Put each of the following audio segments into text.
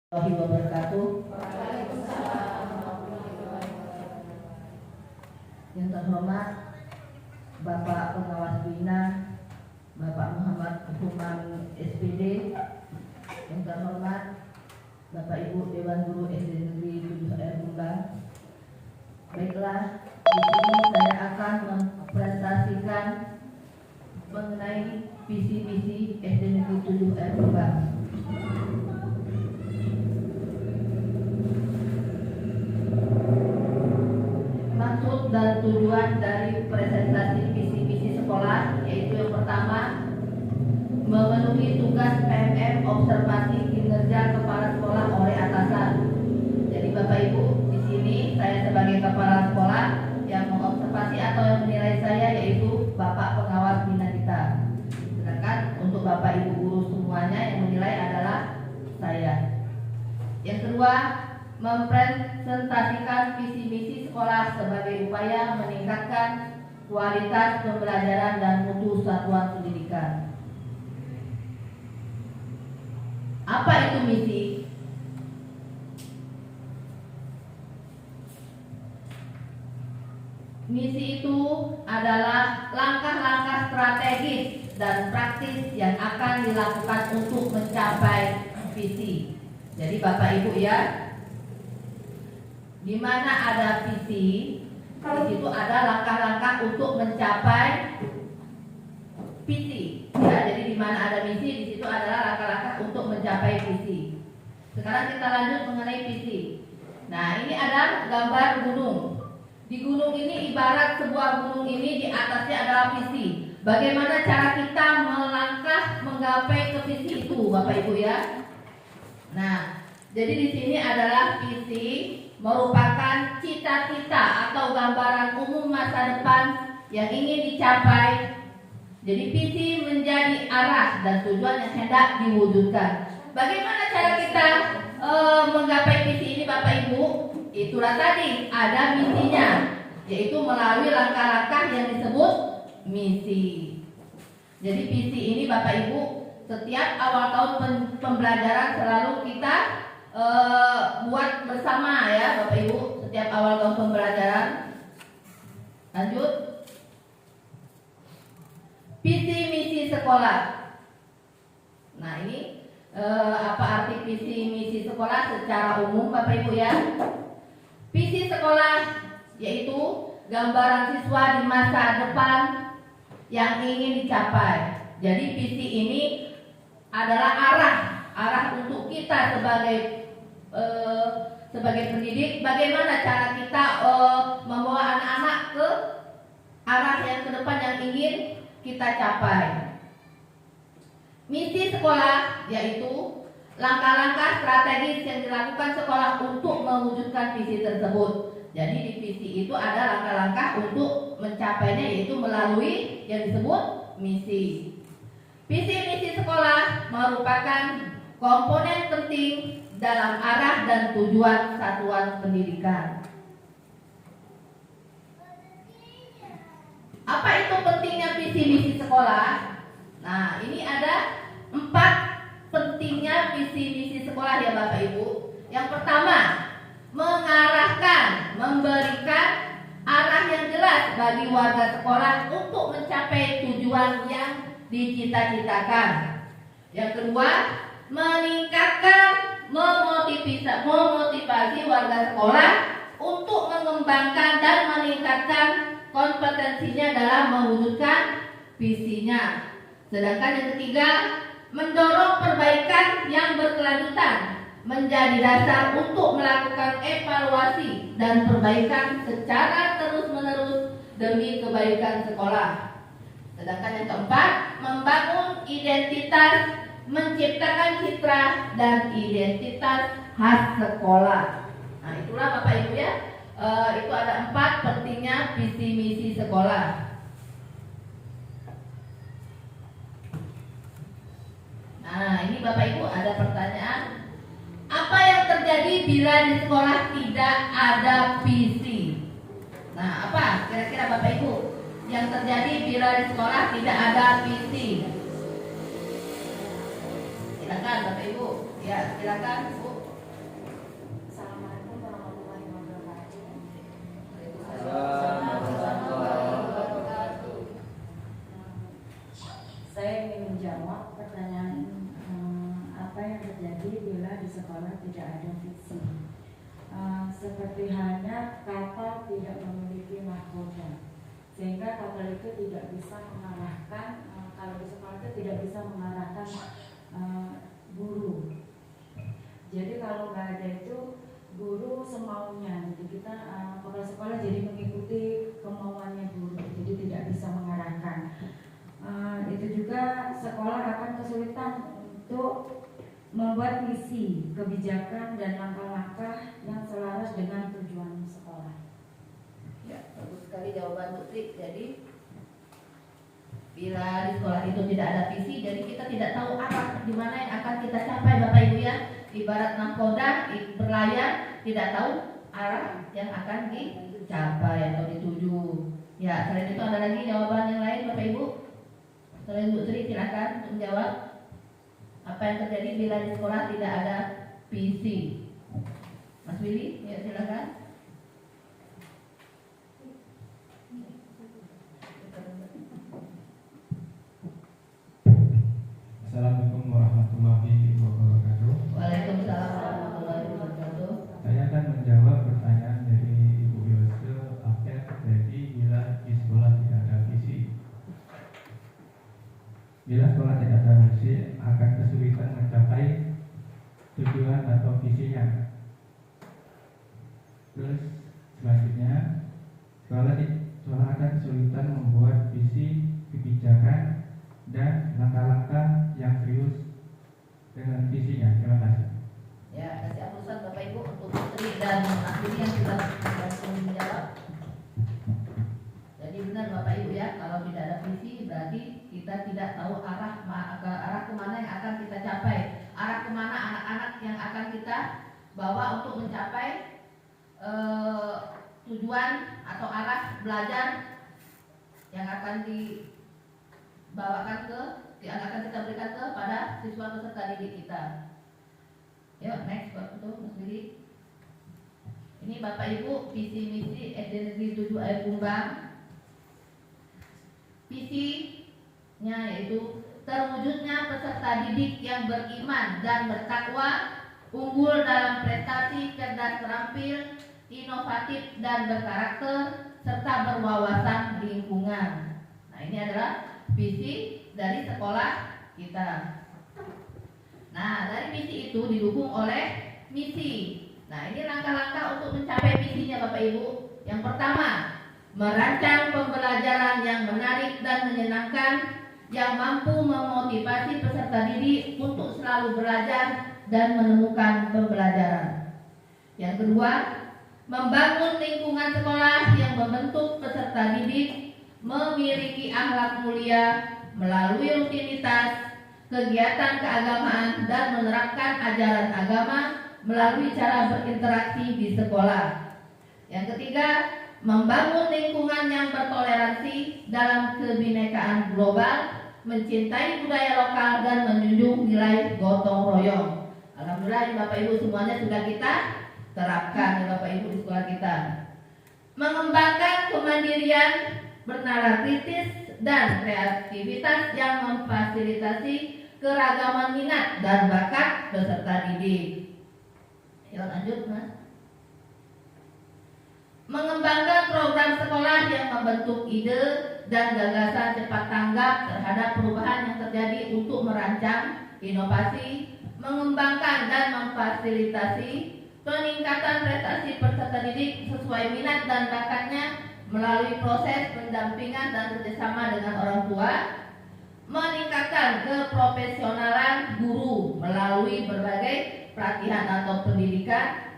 Warahmatullahi wabarakatuh. Yang terhormat Bapak Pengawas Bina, Bapak Muhammad Hukuman SPD. Yang terhormat Bapak Ibu Dewan Guru SD Negeri 7R Bumbang. Baiklah, di sini saya akan mempresentasikan mengenai visi misi SD Negeri 7R Bumbang. Maksud dan tujuan dari presentasi visi misi sekolah yaitu yang pertama, memenuhi tugas PMM observasi kinerja kepala sekolah oleh atasan. Jadi Bapak Ibu, di sini saya sebagai kepala sekolah yang mengobservasi atau yang menilai saya yaitu Bapak Pengawas Bina kita. Sedangkan untuk Bapak Ibu guru semuanya yang menilai adalah saya. Yang kedua, mempresentasikan visi misi sekolah sebagai upaya meningkatkan kualitas pembelajaran dan mutu satuan pendidikan. Apa itu misi? Misi itu adalah langkah-langkah strategis dan praktis yang akan dilakukan untuk mencapai visi. Jadi Bapak Ibu ya, di mana ada visi, di situ ada langkah-langkah untuk mencapai visi. Ya, jadi di mana ada misi, di situ adalah langkah-langkah untuk mencapai visi. Sekarang kita lanjut mengenai visi. Nah, ini ada gambar gunung. Di gunung ini ibarat sebuah gunung ini di atasnya adalah visi. Bagaimana cara kita melangkah menggapai ke visi itu, Bapak Ibu ya? Nah, jadi di sini adalah visi merupakan cita-cita atau gambaran umum masa depan yang ingin dicapai. Jadi visi menjadi arah dan tujuan yang hendak diwujudkan. Bagaimana cara kita menggapai visi ini Bapak Ibu? Itulah tadi ada misinya, yaitu melalui langkah-langkah yang disebut misi. Jadi visi ini Bapak Ibu, setiap awal tahun pembelajaran selalu kita buat bersama ya Bapak Ibu, setiap awal tahun pembelajaran. Lanjut, visi misi sekolah. Nah ini apa arti visi misi sekolah secara umum Bapak Ibu ya? Visi sekolah yaitu gambaran siswa di masa depan yang ingin dicapai. Jadi visi ini adalah arah untuk kita sebagai pendidik, bagaimana cara kita membawa anak-anak ke arah yang ke depan yang ingin kita capai. Misi sekolah yaitu langkah-langkah strategis yang dilakukan sekolah untuk mewujudkan visi tersebut. Jadi di visi itu ada langkah-langkah untuk mencapainya, yaitu melalui yang disebut misi. Visi misi sekolah merupakan komponen penting dalam arah dan tujuan satuan pendidikan. Apa itu pentingnya visi misi sekolah? Nah, ini ada 4 pentingnya visi misi sekolah ya Bapak Ibu. Yang pertama, mengarahkan, memberikan arah yang jelas bagi warga sekolah untuk mencapai tujuan yang dicita-citakan. Yang kedua, meningkatkan, memotivasi warga sekolah untuk mengembangkan dan meningkatkan kompetensinya dalam mewujudkan visinya. Sedangkan yang ketiga, mendorong perbaikan yang berkelanjutan menjadi dasar untuk melakukan evaluasi dan perbaikan secara terus-menerus demi kebaikan sekolah. Sedangkan yang keempat, membangun identitas, menciptakan citra dan identitas khas sekolah. Nah, itulah Bapak Ibu ya, itu ada 4 pentingnya visi misi sekolah. Nah, ini Bapak Ibu ada pertanyaan. Apa yang terjadi bila di sekolah tidak ada visi? Nah, apa kira-kira Bapak Ibu yang terjadi bila di sekolah tidak ada visi? Silakan Bapak Ibu. Ya, silakan Bu. sekolah tidak ada visi. Seperti halnya kapal tidak memiliki mahkota, sehingga kapal itu tidak bisa mengarahkan, kalau di sekolah itu tidak bisa mengarahkan guru. Jadi kalau nggak ada itu guru semaunya, jadi kita kepala sekolah jadi mengikuti kemauannya guru, jadi tidak bisa mengarahkan. Itu juga sekolah akan kesulitan untuk membuat misi, kebijakan dan langkah-langkah yang selaras dengan tujuan sekolah. Ya, bagus sekali jawaban Bu Tri. Jadi bila di sekolah itu tidak ada visi, jadi kita tidak tahu arah di mana yang akan kita capai, Bapak Ibu ya. Ibarat nahkoda berlayar, tidak tahu arah yang akan dicapai atau dituju. Ya, selain itu ada lagi jawaban yang lain, Bapak Ibu. Selain Bu Tri, silakan untuk menjawab. Apa yang terjadi bila di sekolah tidak ada visi? Mas Willy, ya silakan. Assalamualaikum warahmatullahi wabarakatuh. Waalaikumsalam warahmatullahi wabarakatuh. Saya akan menjawab pertanyaan dari Ibu Yose, apa yang terjadi bila di sekolah tidak ada visi. Bila sekolah tidak ada visi, akan kesulitan mencapai tujuan atau visinya. Terus selanjutnya, sekolah akan kesulitan membuat visi, kebijakan, dan langkah-langkah yang serius dengan visinya. Terima kasih. Ya, kasih aplaus Bapak Ibu untuk Putri dan Mas Willy yang sudah langsung menjawab. Jadi benar Bapak Ibu ya, kalau tidak ada visi berarti kita tidak tahu arah kemana yang akan kita capai, arah kemana anak-anak yang akan kita bawa untuk mencapai tujuan atau arah belajar yang akan dibawakan yang akan kita berikan kepada siswa peserta didik kita. Yuk next Bapak tuh Mas Willy. Ini Bapak Ibu visi misi SD Negeri 7 Air Kumbang. Visinya yaitu terwujudnya peserta didik yang beriman dan bertakwa, unggul dalam prestasi, cerdas terampil, inovatif dan berkarakter, serta berwawasan lingkungan. Nah ini adalah visi dari sekolah kita. Nah dari visi itu didukung oleh misi. Nah ini langkah-langkah untuk mencapai visinya Bapak Ibu. Yang pertama, merancang pembelajaran yang menarik dan menyenangkan, yang mampu memotivasi peserta didik untuk selalu belajar dan menemukan pembelajaran. Yang kedua, membangun lingkungan sekolah yang membentuk peserta didik memiliki akhlak mulia melalui rutinitas kegiatan keagamaan dan menerapkan ajaran agama melalui cara berinteraksi di sekolah. Yang ketiga, membangun lingkungan yang bertoleransi dalam kebinekaan global, mencintai budaya lokal dan menjunjung nilai gotong royong. Alhamdulillah Bapak Ibu semuanya sudah kita terapkan ya Bapak Ibu di sekolah kita. Mengembangkan kemandirian, bernalar kritis dan kreativitas yang memfasilitasi keragaman minat dan bakat peserta didik. Yuk lanjut Mas. Mengembangkan program sekolah yang membentuk ide dan gagasan cepat tanggap terhadap perubahan yang terjadi untuk merancang inovasi, mengembangkan dan memfasilitasi peningkatan prestasi peserta didik sesuai minat dan bakatnya melalui proses pendampingan dan kerjasama dengan orang tua, meningkatkan keprofesionalan guru melalui berbagai pelatihan atau pendidikan,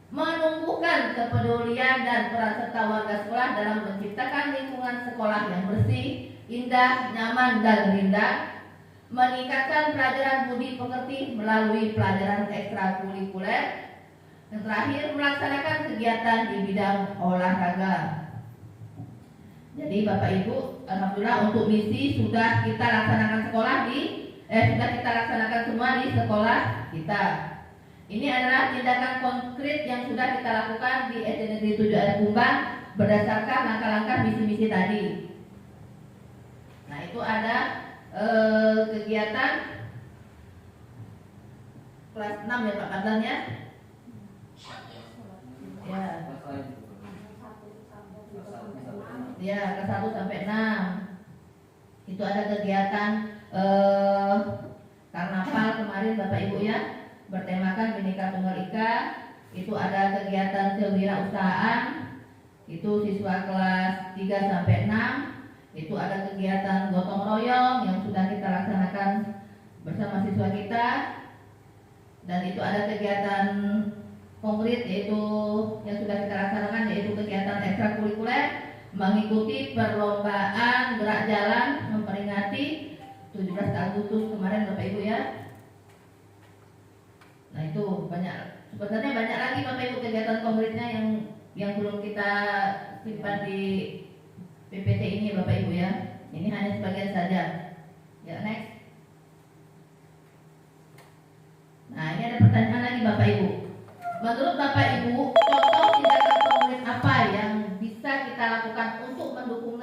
menumbuhkan kepedulian dan peran serta warga sekolah dalam menciptakan lingkungan sekolah yang bersih, indah, nyaman, dan rindang, meningkatkan pelajaran budi pekerti melalui pelajaran ekstrakurikuler, yang terakhir melaksanakan kegiatan di bidang olahraga. Jadi Bapak Ibu, alhamdulillah untuk misi sudah kita laksanakan sudah kita laksanakan semua di sekolah kita. Ini adalah tindakan konkret yang sudah kita lakukan di SD Negeri 7 Air Kumbang berdasarkan langkah-langkah misi-misi tadi. Nah itu ada kegiatan kelas 6 ya Pak Fadlan ya. Ya. Ya, kelas 1 sampai 6. Itu ada kegiatan karnaval kemarin Bapak Ibu ya, bertemakan Bhinneka Tunggal Ika. Itu ada kegiatan kewirausahaan. Itu siswa kelas 3 sampai 6. Itu ada kegiatan gotong royong yang sudah kita laksanakan bersama siswa kita. Dan itu ada kegiatan konkret yaitu yang sudah kita laksanakan, yaitu kegiatan ekstrakurikuler mengikuti perlombaan gerak jalan memperingati 17 Agustus kemarin Bapak Ibu ya. Nah itu banyak, sebenarnya banyak lagi Bapak Ibu kegiatan konkretnya yang belum kita simpan di PPT ini Bapak Ibu ya. Ini hanya sebagian saja. Ya, next. Nah ini ada pertanyaan lagi Bapak Ibu. Menurut Bapak Ibu, contoh tindakan konkret apa yang bisa kita lakukan untuk mendukung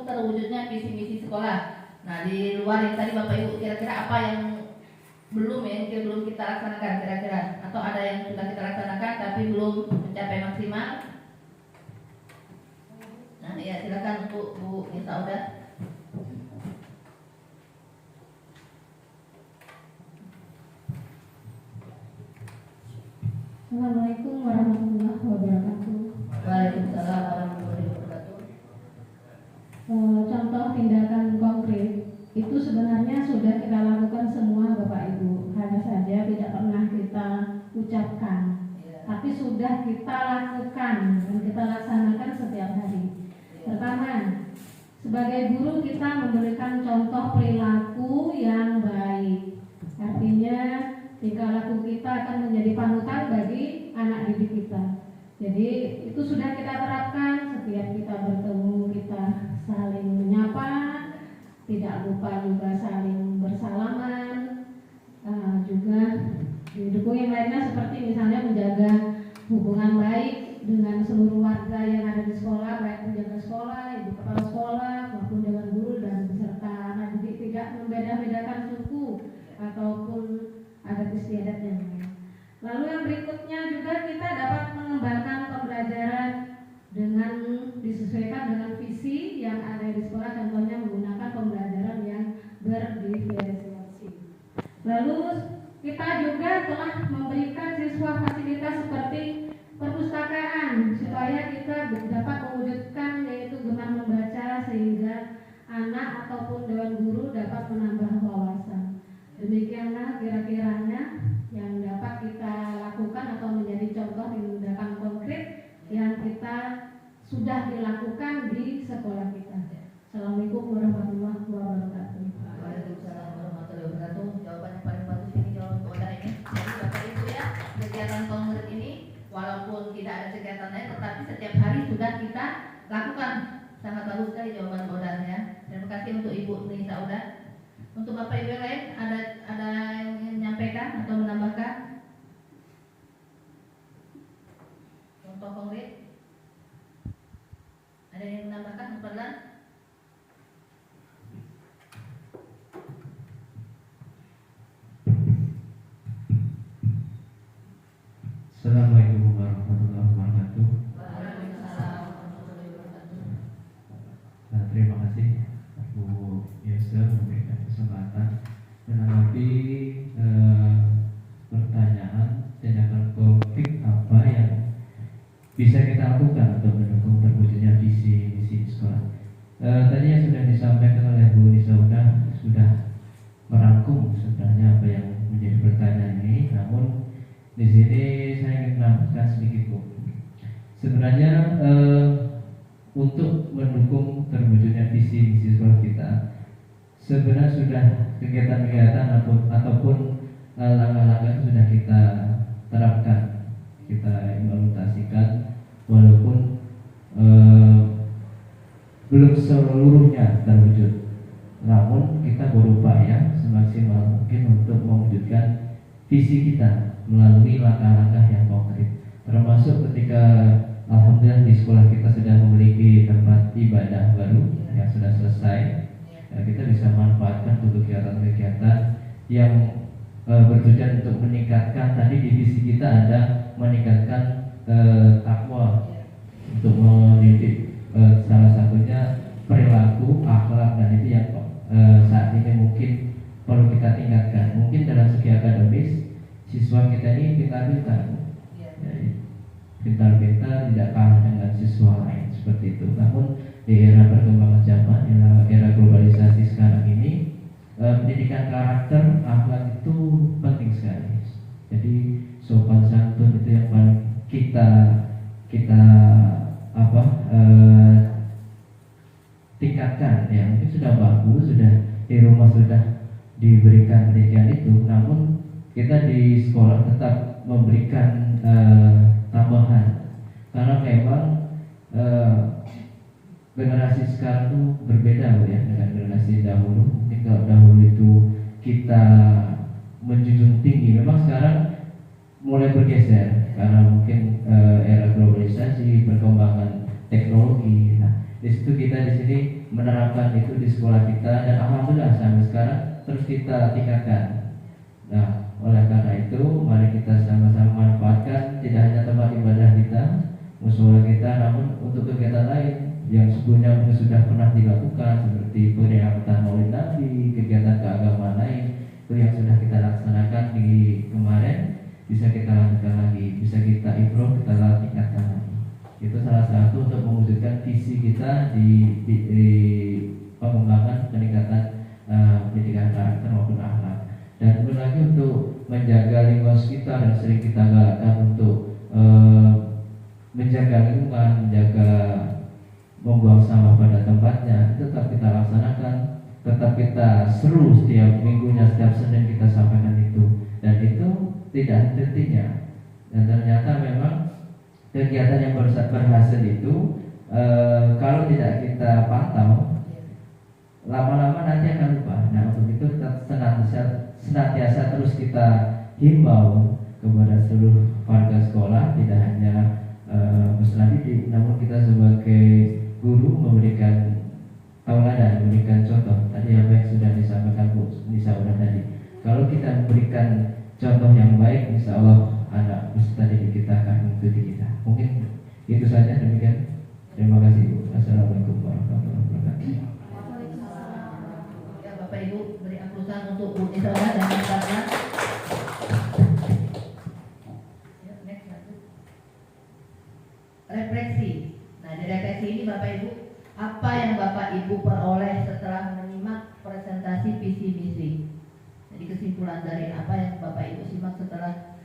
terwujudnya visi misi sekolah? Nah di luar yang tadi Bapak Ibu, kira-kira apa yang belum kita laksanakan kira-kira, atau ada yang sudah kita laksanakan tapi belum mencapai maksimal? Nah ya silakan untuk Bu Nisa. Assalamualaikum warahmatullahi wabarakatuh. Waalaikumsalam warahmatullahi wabarakatuh. Contoh tindakan konkret itu sebenarnya sudah kita lakukan semua Bapak Ibu, hanya saja tidak pernah kita ucapkan, tapi sudah kita lakukan dan kita laksanakan setiap hari. Pertama, sebagai guru kita memberikan contoh perilaku yang baik. Artinya tingkah laku kita akan menjadi panutan bagi anak didik kita. Jadi itu sudah kita terapkan. Setiap kita bertemu kita saling menyapa, tidak lupa juga saling bersalaman. Juga didukung yang lainnya seperti misalnya menjaga hubungan baik dengan seluruh warga yang ada di sekolah, baik penjaga sekolah, ibu kepala sekolah maupun dengan guru dan peserta anak didik, tidak membeda-bedakan suku ataupun adat istiadat yang lain. Lalu yang berikutnya juga kita dapat mengembangkan pembelajaran dengan disesuaikan dengan visi yang ada di sekolah, contohnya menggunakan pembelajaran yang berdiferensiasi. Lalu kita juga telah memberikan siswa fasilitas seperti perpustakaan supaya kita dapat mewujudkan yaitu gemar membaca sehingga anak ataupun dewan guru dapat menambah wawasan. Demikianlah kira-kiranya yang dapat kita lakukan atau menjadi contoh tindakan konkret yang kita sudah dilakukan di sekolah kita. Assalamualaikum warahmatullahi wabarakatuh. Waalaikumsalam warahmatullahi wabarakatuh. Jawaban yang paling bagus ini jawaban Boda ini. Jadi Bapak Ibu ya, kegiatan konkret ini walaupun tidak ada kegiatan lain, tetapi setiap hari sudah kita lakukan. Sangat bagus sekali jawaban Boda ya. Terima kasih untuk Ibu Nisa Uda. Untuk Bapak Ibu yang lain ada yang ingin menyampaikan atau menambahkan contoh konkret? Ada yang menambahkan Fadlan? Assalamualaikum warahmatullahi wabarakatuh. Waalaikumsalam warahmatullahi wabarakatuh. Terima kasih Bu Yesa memberikan kesempatan menanggapi pertanyaan tindakan konkret apa yang bisa kita lakukan untuk mendukung terwujudnya visi misi sekolah. Tadi yang sudah disampaikan oleh Bu Nisa sudah merangkum sebenarnya apa yang menjadi pertanyaan ini. Namun di sini saya ingin menambahkan sedikit Bu. Sebenarnya untuk mendukung terwujudnya visi misi sekolah kita, sebenarnya sudah kegiatan-kegiatan ataupun langkah-langkah itu sudah kita terapkan, kita implementasikan, walaupun belum seluruhnya terwujud. Namun kita berupaya semaksimal mungkin untuk mewujudkan visi kita melalui langkah-langkah yang konkret, termasuk ketika alhamdulillah di sekolah kita sudah memiliki tempat ibadah baru yang sudah selesai. Kita bisa manfaatkan untuk kegiatan-kegiatan yang bertujuan untuk meningkatkan, tadi divisi kita ada meningkatkan takwa, untuk mendidik salah satunya perilaku, akhlak, dan itu yang saat ini mungkin perlu kita tingkatkan. Mungkin dalam segi akademis siswa kita ini pintar-pintar, pintar-pintar tidak kalah dengan siswa lain seperti itu. Namun di era perkembangan zaman, era globalisasi sekarang ini, pendidikan karakter, akhlak itu penting sekali. Jadi sopan santun itu yang paling kita tingkatkan. Ya mungkin sudah bagus, sudah di rumah sudah diberikan pendidikan itu, namun kita di sekolah tetap memberikan tambahan, karena memang generasi sekarang itu berbeda Bu, ya, dengan generasi dahulu. Mungkin kalau dahulu itu kita menjunjung tinggi, memang sekarang mulai bergeser karena mungkin era globalisasi, perkembangan teknologi. Nah, di situ kita di sini menerapkan itu di sekolah kita, dan alhamdulillah sampai sekarang terus kita tingkatkan. Nah, oleh karena itu mari kita sama-sama manfaatkan tidak hanya tempat ibadah kita, musola kita, namun untuk kegiatan lain yang sebelumnya mungkin sudah pernah dilakukan seperti peringatan Maulid Nabi, kegiatan keagamaan lain itu yang sudah kita laksanakan di kemarin, bisa kita lanjutkan lagi, bisa kita improve, kita tingkatkan lagi. Itu salah satu untuk mewujudkan visi kita di pengembangan peningkatan pendidikan karakter maupun akhlak. Dan kemudian lagi untuk menjaga lingkungan sekitar, dan sering kita galakkan untuk menjaga lingkungan, menjaga membuang sampah pada tempatnya, itu tetap kita laksanakan, tetap kita seru setiap minggunya, setiap Senin kita sampaikan itu, dan itu tidak henti-hentinya. Dan ternyata memang kegiatan yang berhasil itu kalau tidak kita pantau, lama-lama nanti akan lupa. Nah, untuk itu senantiasa terus kita himbau kepada seluruh warga sekolah, tidak hanya peserta didik, namun kita sebagai guru memberikan tauladan, memberikan contoh. Tadi apa yang sudah disampaikan Bu Nisa tadi, kalau kita memberikan contoh yang baik, insya Allah anak peserta didik kita akan mengikuti kita. Mungkin itu saja, demikian. Terima kasih Bu. Assalamualaikum warahmatullahi wabarakatuh. Ya Bapak Ibu, beri aplaus untuk Bu Nisa dan Mas Ratna. Ya, next lanjut. Refleksi. Nah, di refleksi ini Bapak Ibu, apa yang Bapak Ibu peroleh setelah menyimak presentasi visi misi? Jadi kesimpulan dari apa yang Bapak Ibu simak setelah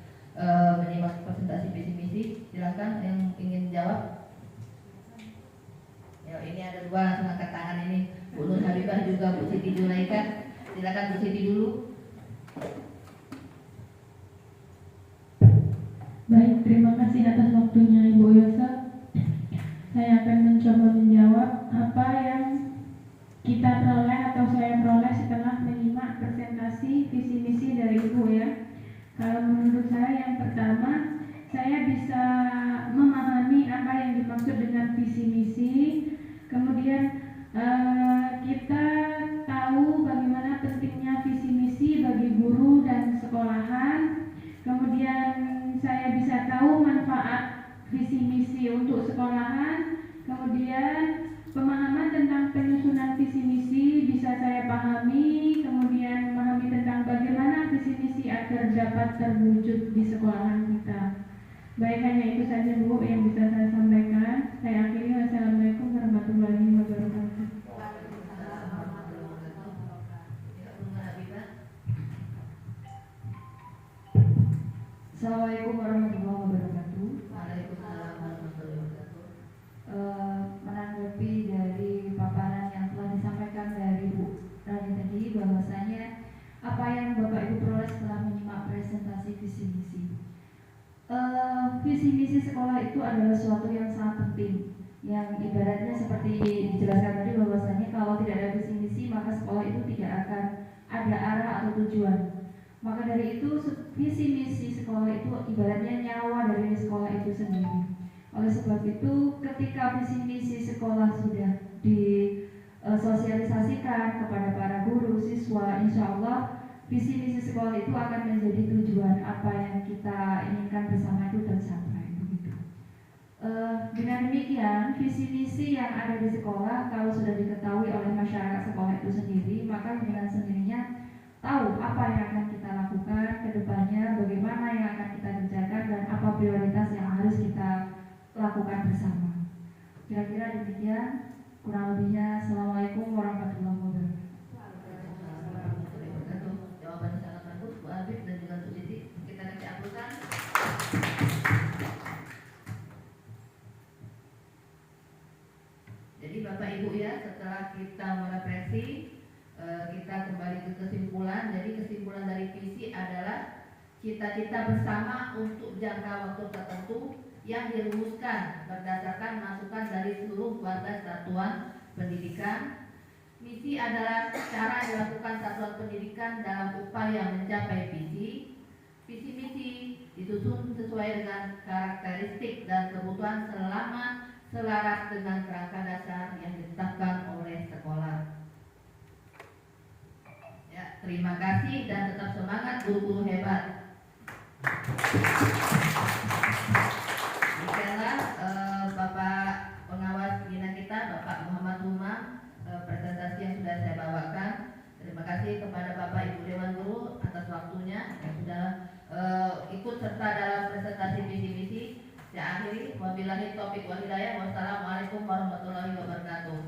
menyimak presentasi visi misi, silakan yang ingin jawab. Ya, ini ada dua, langsung angkat tangan ini, Bu Nur Habibah juga Bu Siti Julaika. Silakan Bu Siti dulu. Baik, terima kasih atas waktunya Ibu Yosa. Saya akan mencoba menjawab apa yang kita peroleh atau saya peroleh setelah menyimak presentasi visi misi dari Ibu, ya. Kalau menurut saya, yang pertama, saya bisa memahami apa yang dimaksud dengan visi misi. Kemudian kita tahu bagaimana pentingnya visi misi bagi guru dan sekolahan. Kemudian saya bisa tahu manfaat visi misi untuk sekolahan. Kemudian pemahaman tentang penyusunan visi misi bisa saya pahami. Kemudian memahami tentang bagaimana visi misi agar dapat terwujud di sekolahan kita. Baik, hanya itu saja Bu yang bisa saya sampaikan. Saya akhiri. Wassalamualaikum warahmatullahi wabarakatuh. Assalamualaikum warahmatullahi wabarakatuh. Waalaikumsalam warahmatullahi wabarakatuh. Menanggapi dari paparan yang telah disampaikan dari Bu Rani tadi, bahwasanya apa yang Bapak Ibu peroleh setelah menyimak presentasi visi misi. Visi misi sekolah itu adalah sesuatu yang sangat penting, yang ibaratnya seperti dijelaskan tadi, bahwasanya kalau tidak ada visi misi maka sekolah itu tidak akan ada arah atau tujuan. Maka dari itu visi misi sekolah itu ibaratnya nyawa dari sekolah itu sendiri. Oleh sebab itu, ketika visi misi sekolah sudah disosialisasikan kepada para guru, siswa, insya Allah visi misi sekolah itu akan menjadi tujuan apa yang kita inginkan bersama itu tercapai begitu. Dengan demikian visi misi yang ada di sekolah kalau sudah diketahui oleh masyarakat sekolah itu sendiri, maka dengan sendirinya tahu apa yang akan kita lakukan ke depannya, bagaimana yang akan kita kerjakan dan apa prioritas yang harus kita lakukan bersama. Kira-kira demikian, kurang lebihnya. Assalamualaikum warahmatullahi wabarakatuh. Jawabannya sangat bagus Bu Habib dan juga Bu Siti. Kita kasih aplasan. Jadi Bapak Ibu ya, setelah kita merefleksi, kita kembali ke kesimpulan. Jadi kesimpulan dari visi adalah cita-cita bersama untuk jangka waktu tertentu yang dirumuskan berdasarkan masukan dari seluruh warga satuan pendidikan. Misi adalah cara dilakukan satuan pendidikan dalam upaya mencapai visi. Visi misi disusun sesuai dengan karakteristik dan kebutuhan selama selaras dengan kerangka dasar yang ditetapkan oleh sekolah. Ya, terima kasih dan tetap semangat guru-guru hebat. Demikianlah Bapak pengawas bina kita, Bapak Muhammad Umar, presentasi yang sudah saya bawakan. Terima kasih kepada Bapak Ibu Dewan Guru atas waktunya yang sudah ikut serta dalam presentasi visi misi. Saya akhiri, wabillahi taufiq wal hidayah. Wassalamualaikum warahmatullahi wabarakatuh.